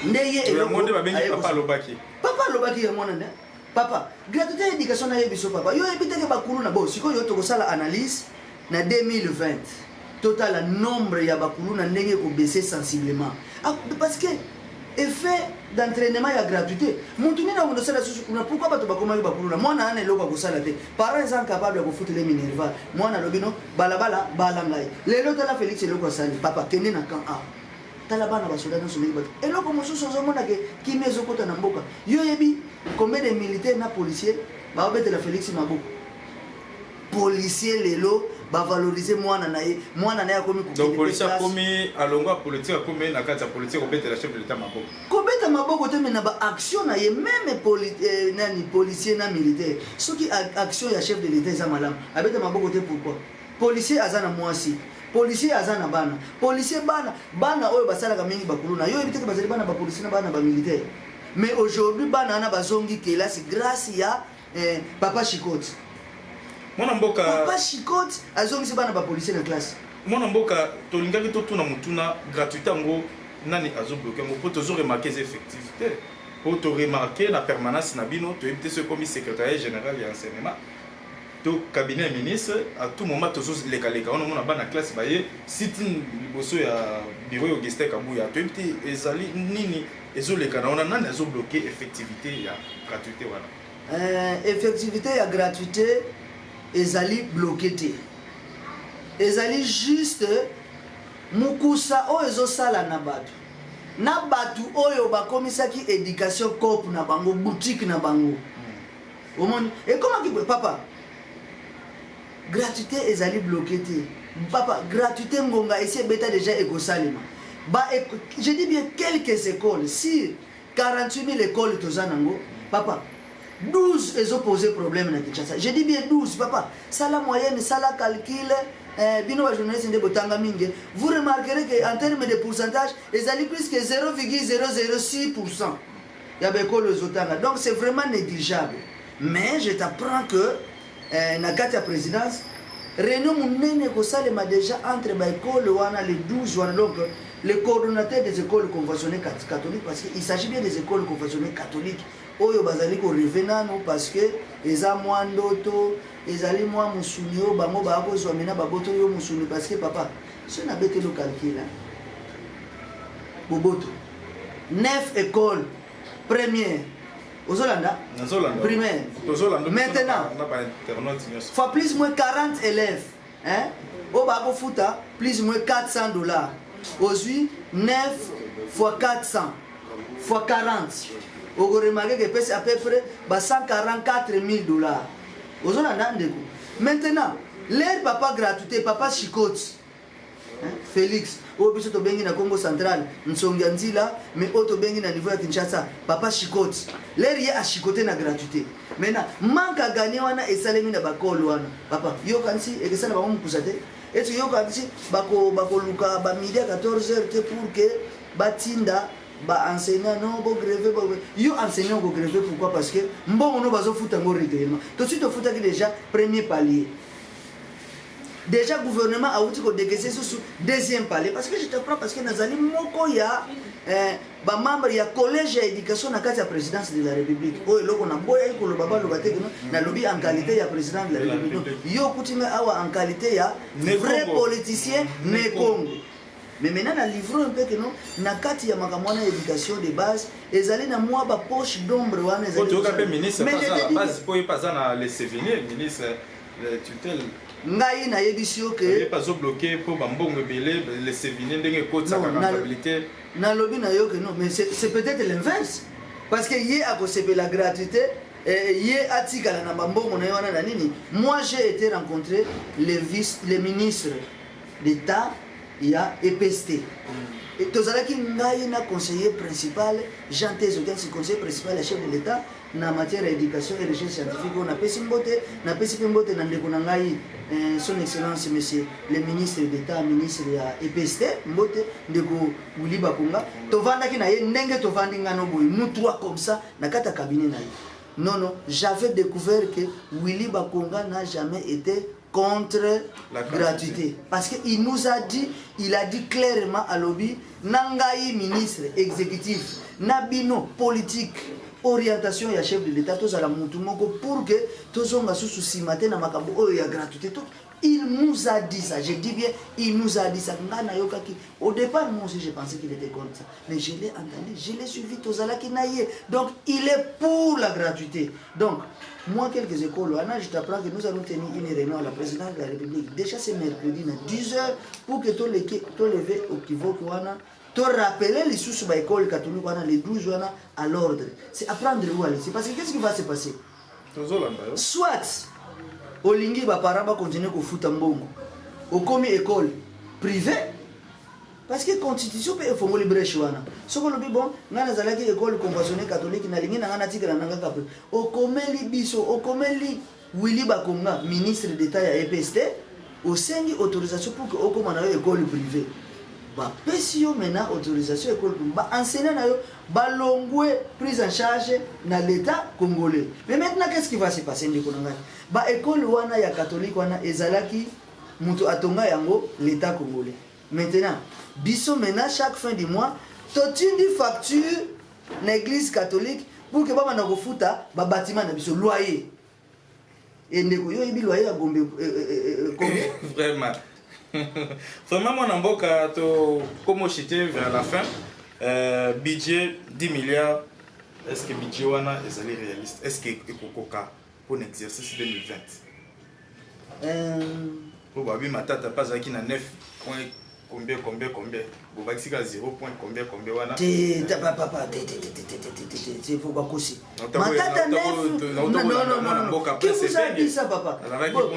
Ndeye eloko monde ba bengi papa lobaki. Papa lobaki ya mwana nde. Papa, gratuité éducation na yebiso papa. Yo ebiteke bakulu na bo siko yo tokosala analyse na 2020. Total nombre ya bakulu na ndenge ko baisser sensiblement. Parce que effet d'entraînement ya gratuité. Montuni na mondo sala susu kuna pourquoi bato bakoma yo bakulu na mwana ana eloko kosala te. Parents sont capables de foutre les minerva. Mwana lobino balabala balangai. Lelo tala Félix eloko sali papa kende na camp A. Tala bana basoda na someli bato. Eloko mosusu ozomona ke kimezo kota na mboka. Yo yebi combien de militaires na policiers ba obete la Félix maboko. Policier lelo ba valoriser mwana na ye akomi ku. Donc policier akomi alongo politique akomi na kati ya politique obete la chef de l'état maboko. Kobeta maboko te na ba action na ye même nani policier na militaire. Soki action ya chef de l'état za malam. Abeta maboko te pourquoi? Policier azana mwasi. Policier azana bana. Policier bana oyo basalaka mingi bakulu na yo ebiteke bazali bana ba policier na bana ba militaire. Mais aujourd'hui bana na bazongi kelasi grâce ya papa Chikoti. Mwana mboka papa Chikoti azongi bana ba policier na classe. Mwana mboka tolingaki totuna mutuna gratuité ngo nani azo bloquer ngo pour toujours remarquer les effectivité. Pour te remarquer la permanence na bino to éviter ce commis secrétaire général et enseignement. To cabinet ministre à tout moment toujours les kaleka on mona bana classe baye site liboso ya bureau Augustin Kabuya to éviter ezali nini ezoleka na on nani azo bloquer effectivité ya gratuité wana. Effectivité ya gratuité ezali bloqué te. Ezali juste mukusa o ezosala na batu. Na batu oyo bakomisaki éducation cop na bango boutique na bango. Omoni et comment ki papa gratuité ezali bloqué te. Papa gratuité ngonga essaie beta déjà ekosalema. Je dis bien quelques écoles, si 48 000 écoles tozanango, papa 12 ils ont posé problème na Kinshasa. Je dis bien 12 papa. Ça la moyenne, ça la calcul bino ba journaliste de botanga mingi. Vous remarquerez que en termes de pourcentage, ils allaient plus que 0,006%. Il y a des écoles aux otanga. Donc c'est vraiment négligeable. Mais je t'apprends que na kati ya présidence réunion munene ko salema déjà entre ba école wana les 12 wana donc les coordonnateurs des écoles conventionnelles catholiques parce qu'il s'agit bien des écoles conventionnelles catholiques. Oyo bazali ko revenano parce que eza mwa ndoto ezali mwa musuni o bango ba ko zwa mena baboto yo musuni parce que papa ce na bete le calcul boboto 9 écoles première Ozolanda primaire maintenant fois plus moins 40 élèves hein au babo futa plus moins $400 aujourd'hui 9 fois 400 fois 40 vous remarquez que c'est à peu près $144 000. Maintenant, l'air papa gratuité, papa Chikoti, Félix, au biso to bengi na Congo central, Nsonganzila, mais auto bengi na niveau ya Kinshasa, papa Chikoti. L'air y a chicoté na gratuité. Maintenant, manque à gagner wana esalemi na bakolo wana. Papa, yo kansi ekesala ba mukusate. Et yo kansi bako luka ba midi à 14h te pour que batinda ba enseignant non bo grever yo enseignant go grever pourquoi parce que mbongo no bazo futa ngo règlement tout de suite au futa déjà premier palier déjà gouvernement a outi ko décaisser sous deuxième palier parce que je te prends parce que nazali moko ya ba membre ya collège ya éducation na kati ya présidence de la république o eloko na boya ko lo baba lo bateke na lobby en qualité ya président de la république yo kutima awa en qualité ya vrai politicien né Congo. Mais maintenant, on a livré un peu que non, na kati ya makamwana éducation de base, ezali na mwa ba poche d'ombre wana ezali. Oto ka ministre pas base pour pas na les sévinier ministre tutelle. Ngai na yebisio que pas bloqué pour ba mbongo belé les sévinier ndenge côté sa comptabilité. Na lobby na yo que non, mais c'est peut-être l'inverse. Parce que hier a la gratuité Yé atikala na bambongo na yona na nini. Moi j'ai été rencontrer les ministres d'État, il y a EPST. Et tozalaki ngai na conseiller principal Jean Tezogan, c'est conseiller principal la chef de l'État na matière d'éducation et recherche scientifique. On a pesimbote na pesimbote na ndeko na ngai son excellence monsieur le ministre d'État, ministre ya EPST mbote ndeko Willy Bakonga. Tovandaki na ye ndenge tovandi ngano boy nous trois comme ça na kata cabinet na ye. Non, j'avais découvert que Willy Bakonga n'a jamais été contre la gratuité. Parce qu'il nous a dit, il a dit clairement à l'objet, Nangaï ministre exécutif, Nabino politique, orientation et chef de l'État, tous à la Moutoumoko pour que tous on sous si matin na makabo oh ya gratuité tout. Il nous a dit ça, je dis bien, il nous a dit ça. Au départ, moi aussi, j'ai pensé qu'il était contre ça. Mais je l'ai entendu, je l'ai suivi, Tozalaki Naye. Donc, il est pour la gratuité. Donc, moi, quelques écoles, je t'apprends que nous allons tenir une réunion à la présidence de la République. Déjà, c'est mercredi, à 10h, pour que tu levé au Kivo, tu rappeler les sous de l'école catholique, les 12 à l'ordre. C'est apprendre où aller. C'est parce que qu'est-ce qui va se passer? Soit, Olingi ba parents ba continuer ko futa mbongo. O komi école privée parce que constitution peut faut libre choana. Soko lobi bon ngana zalaki école conventionnée catholique na lingi na ngana tika na ngaka pe. O komeli biso, o komeli Willy Bakonga ministre d'État ya EPST o sengi autorisation pour que o koma na école privée. Ba pesio mena autorisation école ba enseigner na yo ba longwe prise en charge na l'État congolais. Mais maintenant qu'est-ce qui va se passer ndiko na ngai? Ba école wana ya catholique wana ezalaki mutu atonga yango l'État congolais. Maintenant biso mena chaque fin du mois totindi facture na église catholique pour que baba na kofuta ba bâtiment na biso loyer. Et ndeko yo ibi loyer ya Gombe vraiment. Vraiment, mon amboka, comme j'étais vers la fin, budget 10 milliards, est-ce que le budget est réaliste? Est-ce que Kokoka pour l'exercice 2020? Bon, oui, ma tata pas à qui na 9 points, combien, bon, bah, c'est à 0 points, combien, wana. C'est pourquoi aussi. Ma tata 9. Non. Qui vous a dit ça, papa?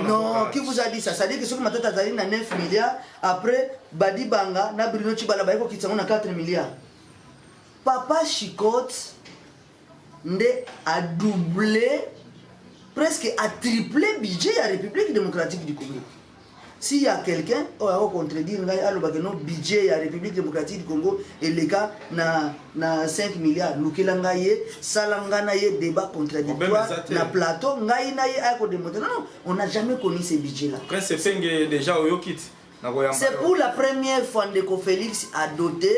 Non, qui vous a dit ça? Ça dit que ce que ma tata a dit na 9 milliards, après, Badi Banga, na Bruno Chibala, qui sont à 4 milliards. Papa Chicotte, a doublé, presque a triplé le budget de la République démocratique du Congo. S'il y a quelqu'un qui va contredire le budget de la République démocratique du Congo et les gars na 5 milliards, nous qui l'avons salanganaye débat contradictoire na plateau, non, on n'a jamais connu ce budget-là. C'est pour la première fois que Félix a doté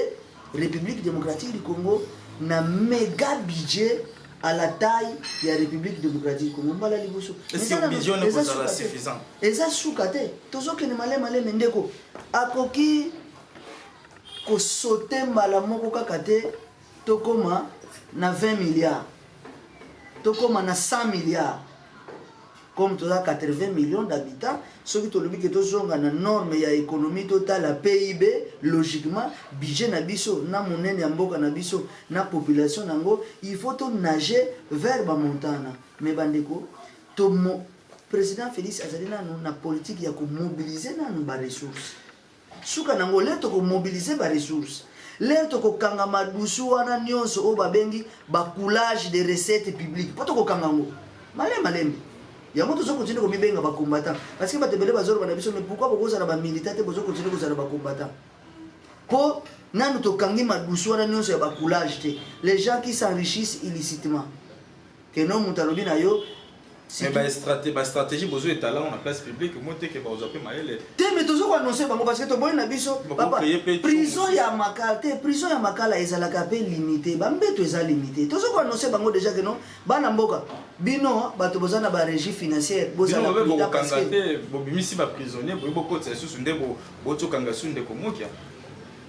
la République démocratique du Congo na méga budget à la taille de la République démocratique du Congo. Est-ce que le budget n'est pas suffisant? Et ça, soukate. Tozo que ne malé mendeko. Akoki ko sauter malamoko kakate tokoma na 20 milliards. Tokoma na 100 milliards. Comme tu as 80 millions d'habitants, ce qui est une norme et économie totale, la PIB, logiquement, budget nabiso, na monnaie yamboka nabiso, na population nango, il faut nager vers la montagne. Mais bandeko, le président Félix Azalina na politique ya ko mobiliser na ba ressources. Suka nango leto ko mobiliser ba ressources. Leto ko kanga madusu wana nyonso o babengi ba coulage de recettes publiques. Poto ko kanga ngo. Malem. Il y a beaucoup de gens qui continuent à être combattants. Parce que les gens mais pourquoi vous avez des militaires qui continuent à être combattants? Pour les gens qui s'enrichissent illicitement. Que nous, nous avons mais la stratégie, vous avez talent, on a place publique, vous avez maïle. Mais tout ça, on annonce parce que tu as prison ya makala, prison ya makala ezalaka pe limité, bambeto eza limité. Tout ça on annonce bango déjà que non, bana mboka, bino bato bozana ba régie financière, bozana ba kangate, bobimisi ba prisonnier, boko tsesu sunde boto kangasu ndeko mokia.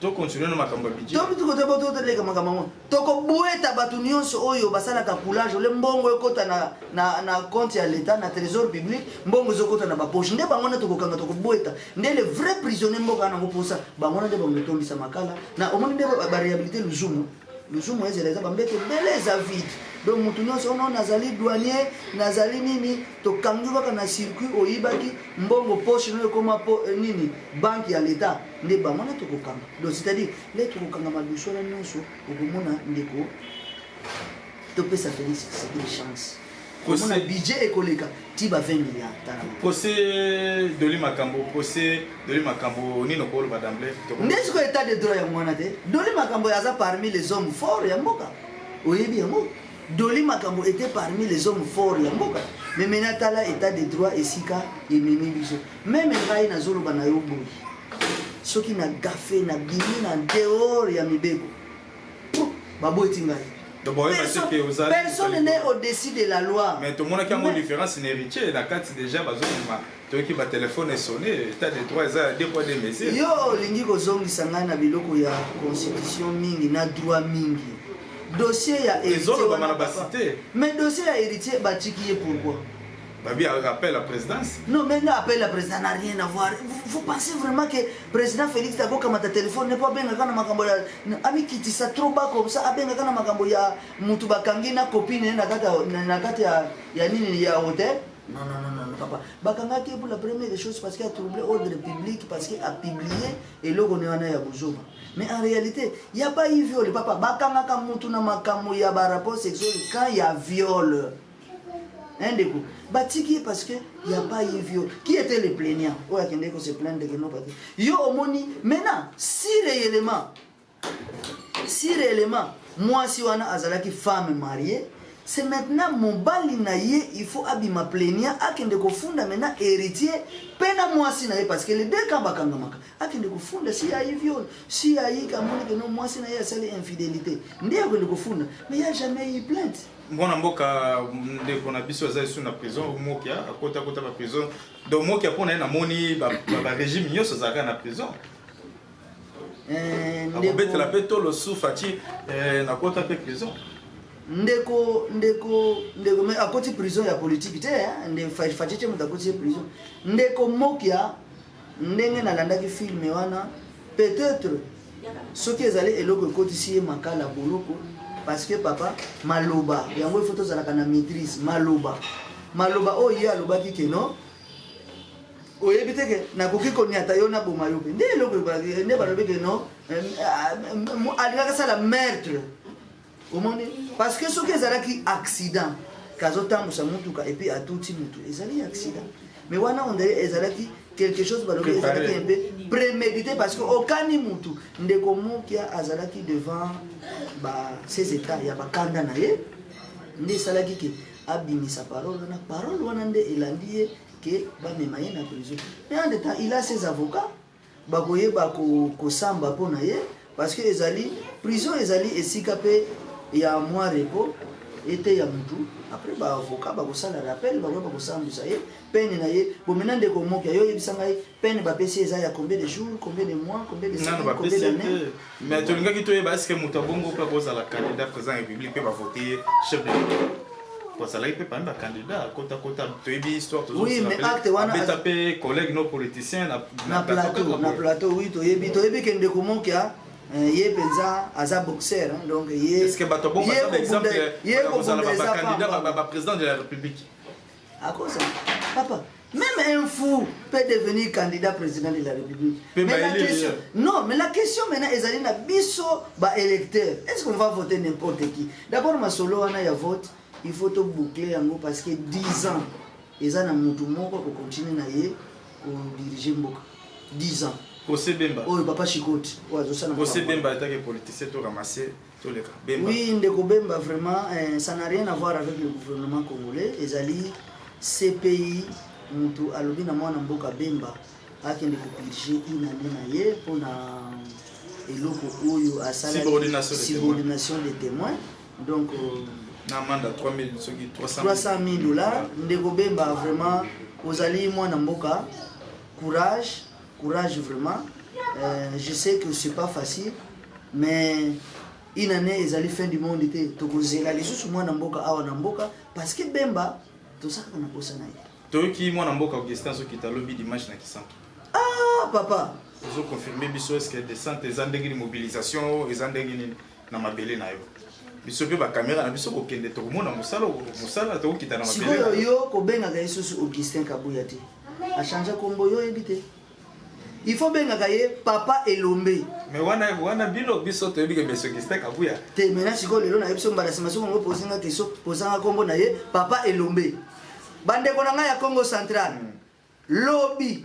To continuer na makambo budget. To kote boto teleka makambo. To ko bueta batu nyonso oyo basala ka coulage le mbongo ekota na compte ya l'état na trésor public, mbongo zokota na ba poche. Nde bango na to ko kanga to ko bueta. Nde le vrai prisonnier mboka na ngoposa, bango na nde bango tombisa makala. Na omoni nde ba réhabiliter luzumu. lusumu ezela za bambete bele za vide donc mutu nyonso ono nazali douanier nazali nini tokangi kaka na circuit oyibaki mbongo poche no ekoma nini banque ya l'état nde bamona tokokanga donc c'est-à-dire le tokokanga maduso na nyonso okomona ndeko topesa Félix c'est une chance on a budget écolika tiba 20 milliards procès Doli Makambo nino ko ba d'emblée n'est-ce que état de droit ya mwana te Doli Makambo yaza parmi les hommes forts ya mboka oyebi yango Doli Makambo était parmi les hommes forts ya mboka mais maintenant tala état de droit esika ememi biso même ngai na zolo bana yo boyi soki na gafe na bimi na dehors ya mibeko babo etingai. Personne n'est au-dessus de la loi. Mais tout le monde a une différence, c'est héritier. La carte déjà, ma téléphone est sonné, état de droit, des poids des mesures. Yo, lingi ko zongi sanga na biloko ya constitution mingi na droit mingi. Dossier ya héritier. Mais dossier ya héritier batiki pourquoi? Babi appelle la présidence. Non, mais appelle la présidence n'a rien à voir. Vous pensez vraiment que le président Félix Tako comme ta téléphone n'est pas bien quand makambo ya ami kiti ça trop bas comme ça abenga kana makambo ya mutu bakangi na copine na kata ya nini ya hôtel. Non papa. Bakanga qui pour la première des choses parce qu'il a troublé ordre public parce qu'il a publié et logo ne wana ya buzoma. Mais en réalité, il y a pas eu viol papa. Bakanga ka mutu na makambo ya ba rapport sexuel quand il y a viol. Un des coups. Batiki parce que il n'y a pas eu viol. Qui était le plaignant? Oh, il y a se plaindre de non pas. Yo omoni. Maintenant, si réellement, moi si on a azalaki femme mariée, c'est maintenant mon balinaye, il faut abima plaignant, akende ko funda maintenant héritier, pena moi si naye parce que les deux cas bakanga maka. Akende ko funda si y a eu viol, si y a eu kamoni que non moi si naye c'est infidélité. Ndiye akende ko funda, mais il n'y a jamais eu plainte. Mwana mboka ndeko na biso za isu na prison mokia akota ba prison donc mokia pona na moni ba régime nyoso zaka na prison ndeko la peto lo soufati na kota pe prison ndeko mais akoti prison ya politique te nde fatiche mutakoti prison ndeko mokia ndenge na landaki film wana peut-être ce qui ezali eloko ekotisi makala boloko. Parce que papa, maloba, il y a une photo de la maîtrise, maloba oh il y a loba qui non. Oh il y a na koki konyata yo na bomayope. Ndé loko ne ba lobe que non. Alika ça la meurtre. Au monde parce que ce que ça qui accident. Kazota musa mutuka et puis à tout mutu. Ezali accident. Mais wana on dirait ezali quelque chose ba lobe ezali un peu prémédité parce que aucun mutu ndeko mokia azalaki devant ces états ya bakanda na ye ndi salaki ke abimisa parole wana nde elandi ke bamema ye na prison mais en état il a ses avocats bakoye ko samba pona ye parce que ezali prison ezali esika pe ya mois repos était ya mutu après ba avocat ba ko sala rappel ba ko sambisa ye peine na ye bo maintenant de ko mokia yo yebisanga ye peine ba pesi eza ya combien de jours combien de mois combien de semaines combien d'années mais to linga ki to yeba est-ce que mutu bongo pa ko sala candidat président république pe ba voter chef de l'État pour ça là il peut pas un candidat kota to yebi histoire toujours oui mais acte wana taper collègues non politiciens na plateau oui to yebi ke ndeko mokia ye penza aza boxeur donc ye est-ce que bato bon par exemple ko sala ba candidat ba président de la république à cause papa même un fou peut devenir candidat président de la république mais la question non mais la question maintenant ezali na biso ba électeur est-ce qu'on va voter n'importe qui d'abord ma solo wana ya vote il faut to boucler yango parce que 10 ans eza na mutu moko ko continuer na ye ko diriger mboka 10 ans. Kosé Bemba. Oh, papa Chikoti. Kosé Bemba est politicien, tout ramassé, tout le cas. Oui, Ndeko Bemba, vraiment, ça n'a rien à voir avec le gouvernement congolais. Ezali, CPI, Moutou, Alobi, Namouana Mboka Bemba, a qui est dirigé une année pour la subordination des témoins. Donc, Namanda 300 000 dollars. Ndeko Bemba, vraiment, Ozali, Mouana Mboka, courage vraiment. Je sais que c'est pas facile, mais une année ils allaient fin du monde était tokozela les sous moi namboka awa namboka parce que Bemba tout ça qu'on a posé na. Toi qui moi namboka Augustin so qui t'a lobby d'image na kisan. Ah papa. Ils ont confirmé biso est-ce que descente les andengini mobilisation les andengini na mabele na yo biso pe ba caméra na biso ko kende to mona musala to kita na mabele sikoyo yo ko benga ga isusu Augustin Kabuya te a changer kombo yo ebité il faut benga ga ye papa Elombe mais wana bino biso to ebi ke biso Augustin Kabuya te mena sikoyo lelo na biso mbala sima siko ngo posinga keso posanga kombo na ye papa Elombe bande ko na nga ya Congo Central lobby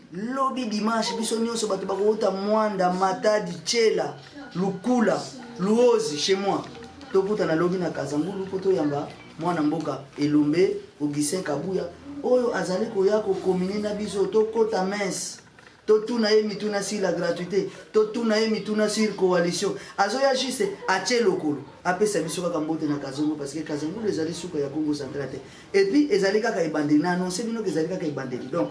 dimanche biso nyonso bato bakota Mwanda Matadi Chela Lukula Luozi chez moi tokuta na lobby na Kazangulu poto yamba mwana mboka Elombe Augustin Kabuya oyo azali koya ko komine na biso to kota mince to tuna ye mituna sur la gratuité to tuna ye mituna sur coalition azoya juste ache lokolo apesa biso kaka mbote na Kazongo parce que Kazangulu ezali suka ya Congo Central et puis ezali kaka ebandeli na annoncer bino que ezali kaka ebandeli donc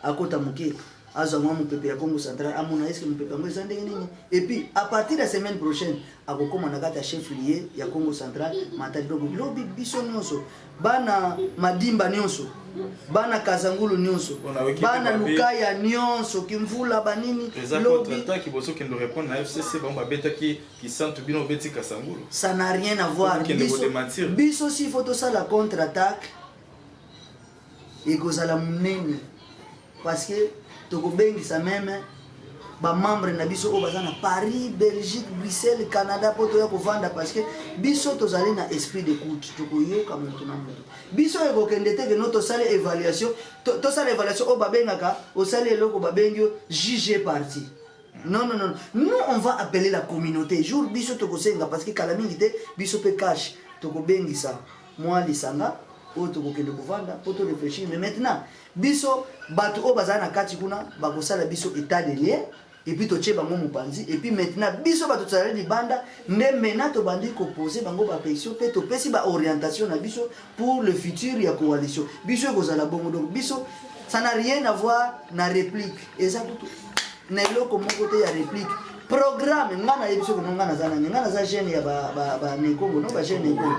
akota muke azo mwa mupepe ya Congo Central amona eske mupepe ngo ezande nini et puis à partir de la semaine prochaine akokoma na kata chef lié ya Congo Central Matadi donc lobby biso nyonso bana madimba nyonso bana Kazangulu nyonso bana Lukaya nyonso kimvula banini lobby qui boso qui nous répondre na FCC ba beta qui sent bino beti Kazangulu ça n'a rien à voir biso si photo ça la contre-attaque et kozala munene parce que tokobengisa même ba membre na biso o bazana Paris, Belgique, Bruxelles, Canada poto ya kovanda parce que biso tozali na esprit d'écoute tokoyoka mutu na mutu biso ekokende te que notre sale évaluation to sale évaluation o babengaka o sale eloko babengio juger parti non nous on va appeler la communauté jour biso tokosenga parce que kala mingi te biso pe cash tokobengisa moi lisanga o tokokende kovanda poto réfléchir mais maintenant biso bato o bazana kati kuna bakosala biso état de lieu et puis toche bango mopanzi et puis maintenant biso bato tsala di banda ne mena to bandi ko poser bango ba pétition pe to pesi ba orientation na biso pour le futur ya coalition biso kozala bongo donc biso ça n'a rien à voir na réplique exactement na eloko moko te ya réplique programme ngana yebiso ko ngana za jeune ya ba ne Congo no ba jeune Congo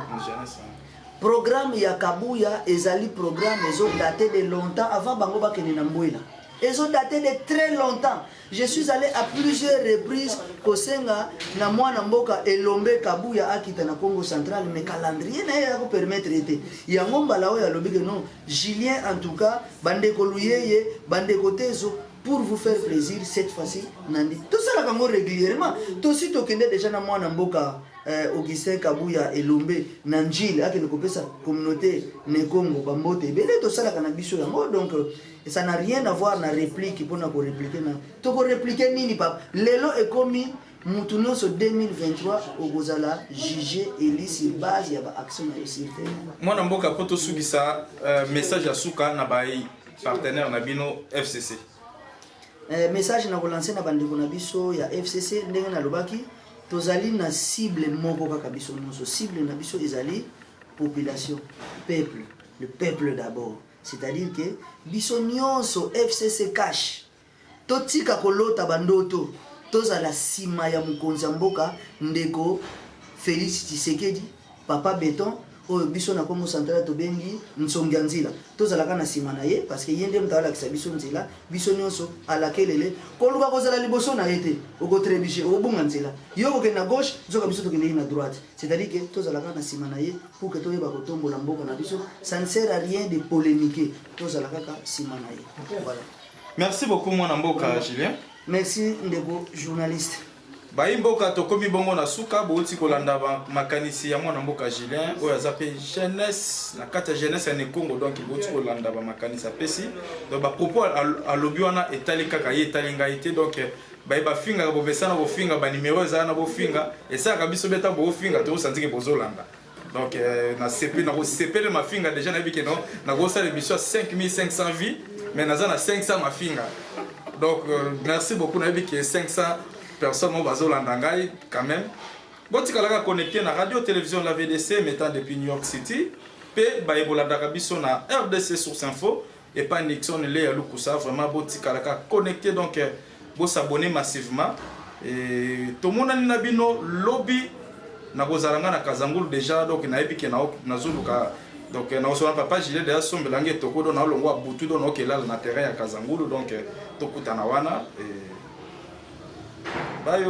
programme ya Kabuya ezali programme ezo daté de longtemps avant bango bakene na mbwela ezo daté de très longtemps je suis allé à plusieurs reprises kosenga na mwana mboka Elombe Kabuya akita na Congo Central mais calendrier na ya ko permettre ete yango mbala oyo alobi que non Julien en tout cas bande ko luyeye bande ko tezo pour vous faire plaisir cette fois-ci nandi tout ça la kango régulièrement to si to kende déjà na mwana mboka Augustin Kabuya Elombe Nanjil akene kopesa communauté ne Congo bambote bele to sala kana biso yango donc ça n'a rien à voir na réplique pour na ko répliquer na to ko répliquer nini papa lelo ekomi mutu nyonso 2023 okozala jugé eli sur base ya ba action na société mwana mboka poto sugisa message ya suka na bai partenaire na bino FCC message na ko lancer na bandeko na biso ya FCC ndenge na lobaki tozali na cible moko kaka biso nyonso cible na biso ezali population peuple le peuple d'abord c'est-à-dire que biso nyonso FCC cash totika kolota bandoto tozala sima ya mukonzi mboka ndeko Félix Tshisekedi papa Béton oyo biso na Congo Central to bengi Nsongia Nzila tozala kana sima na ye parce que yende mtala kisa biso nzila biso nyonso alakelele koluka kozala liboso na yete oko trebucher obunga nzila yoko ke na gauche zoka biso to kende na droite c'est-à-dire que tozala kana sima na ye pour que toyeba kotombola mboka na biso ça ne sert à rien de polémiquer tozala kaka sima na ye voilà merci beaucoup mwana mboka Julien merci ndeko journaliste bayi mboka tokomi bongo na suka bouti kolanda makanisi ya mwana mboka Julien oyo azape jeunesse na kata jeunesse ya Congo donc bouti kolanda makanisi apesi donc ba propos alobi wana etali kaka ye etali ngai te donc bayi bafinga bobesana bofinga ba numéro ezala na bofinga esaka biso beta bofinga to santike bozolanda donc na CP na CP le mafinga déjà na biki non na gosa le biso 5500 vies mais na 500 mafinga donc merci beaucoup na biki 500 personnes au Bazolandangai quand même. Bon, tu as connecté à la radio-télévision la VDC mettant depuis New York City. P. Baïbola Darabiso na RDC Source Info. Et pas Nixon et Léa Lukusa. Vraiment, bon, tu as connecté donc pour s'abonner massivement. Et tout le monde a nabino lobby. Na gozalanga na Kazangulu déjà donc na epi na zuluka donc na osona papa Julien déjà sombe langue toko do na longwa butu do no kelala na terrain ya Kazangulu donc tokutana wana et Bye.